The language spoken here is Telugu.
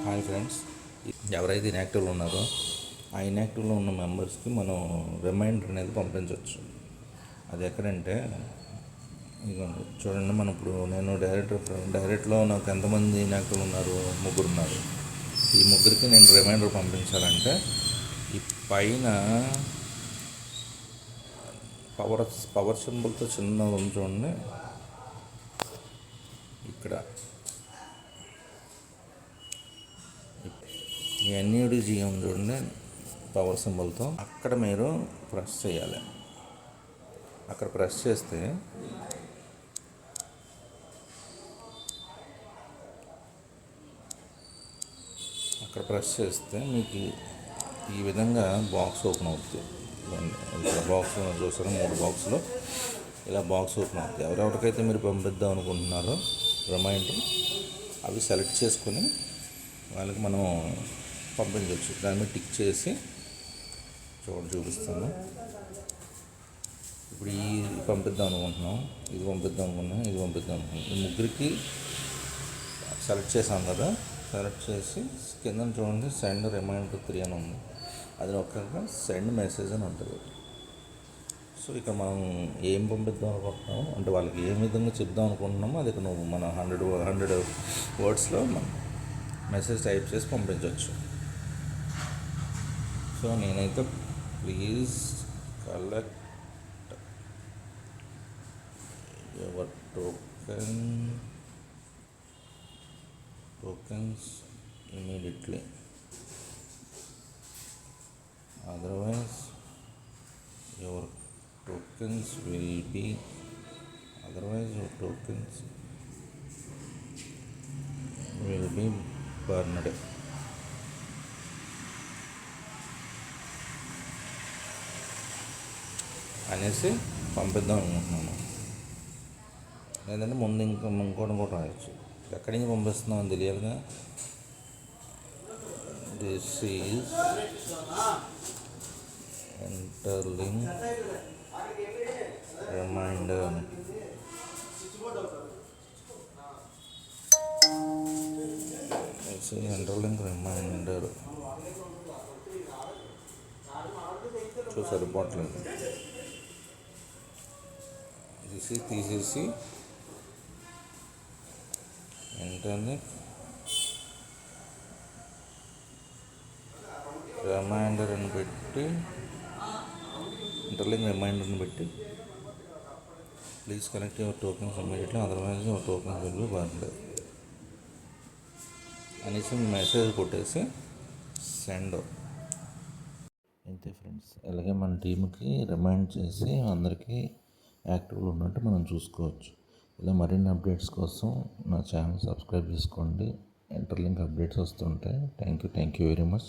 హాయ్ ఫ్రెండ్స్, ఎవరైతే ఇన్యాక్టివ్లో ఉన్నారో ఆ ఇన్యాక్టివ్లో ఉన్న మెంబర్స్కి మనం రిమైండర్ అనేది పంపించవచ్చు. అది ఎక్కడంటే ఇదిగోండి చూడండి. మనం ఇప్పుడు నేను డైరెక్ట్లో నాకు ఎంతమంది ఇన్యాక్టివ్లు ఉన్నారు? ముగ్గురు ఉన్నారు. ఈ ముగ్గురికి నేను రిమైండర్ పంపించాలంటే ఈ పైన పవర్ సింబల్తో చిన్న ఉంది చూడండి, ఇక్కడ ఈ ఎన్ఈడిజీ ఉంది చూడండి పవర్ సింబల్తో, అక్కడ మీరు ప్రెస్ చేయాలి. అక్కడ ప్రెస్ చేస్తే మీకు ఈ విధంగా బాక్స్ ఓపెన్ అవుతుంది. ఇక్కడ బాక్స్ చూసారా, 3 బాక్సులు ఇలా బాక్స్ ఓపెన్ అవుతుంది. ఎవరెవరికైతే మీరు పంపిద్దాం అనుకుంటున్నారో రిమైండర్ అవి సెలెక్ట్ చేసుకొని వాళ్ళకి మనం పంపించవచ్చు. దాని మీద టిక్ చేసి చూపిస్తాను. ఇప్పుడు ఈ పంపిద్దాం అనుకుంటున్నాం, ఇది పంపిద్దాం అనుకుంటున్నాం, ఇది పంపిద్దాం అనుకుంటున్నాం. ఈ ముగ్గురికి సెలెక్ట్ చేసాం కదా, సెలెక్ట్ చేసి కింద చూడండి సెండ్ రిమైండర్ 3 అని ఉంది. అది ఒక్క సెండ్ మెసేజ్ అని ఉంటుంది. సో ఇక్కడ మనం ఏం పంపిద్దాం అనుకుంటున్నాము అంటే వాళ్ళకి ఏ విధంగా చెప్దాం అనుకుంటున్నామో అది ఇక్కడ నువ్వు మన 100 వర్డ్స్లో మనం మెసేజ్ టైప్ చేసి పంపించవచ్చు. సో నేనైతే please collect your tokens immediately, otherwise your tokens will be burned. అనేసి పంపిద్దాం అనుకుంటున్నాను. లేదంటే ముందు ఇంకోటి కూడా రాయొచ్చు. ఎక్కడి నుంచి పంపిస్తున్నాం అని తెలియాలిగా. This is interlink reminder. Interlink reminder సరిపోవట్లేదు. తీసేసి ఇంటర్లింక్ రిమైండర్ అని పెట్టి please connect your tokens immediately, otherwise your tokens will be burned అనేసి మెసేజ్ కొట్టేసి సెండ్. అయితే ఫ్రెండ్స్, అలాగే మన టీంకి రిమైండ్ చేసి అందరికీ యాక్టివ్లో ఉన్నట్టు మనం చూసుకోవచ్చు. ఇలా మరిన్ని అప్డేట్స్ కోసం నా ఛానల్ సబ్స్క్రైబ్ చేసుకోండి. ఇంటర్లింక్ అప్డేట్స్ వస్తుంటాయి. Thank you very much.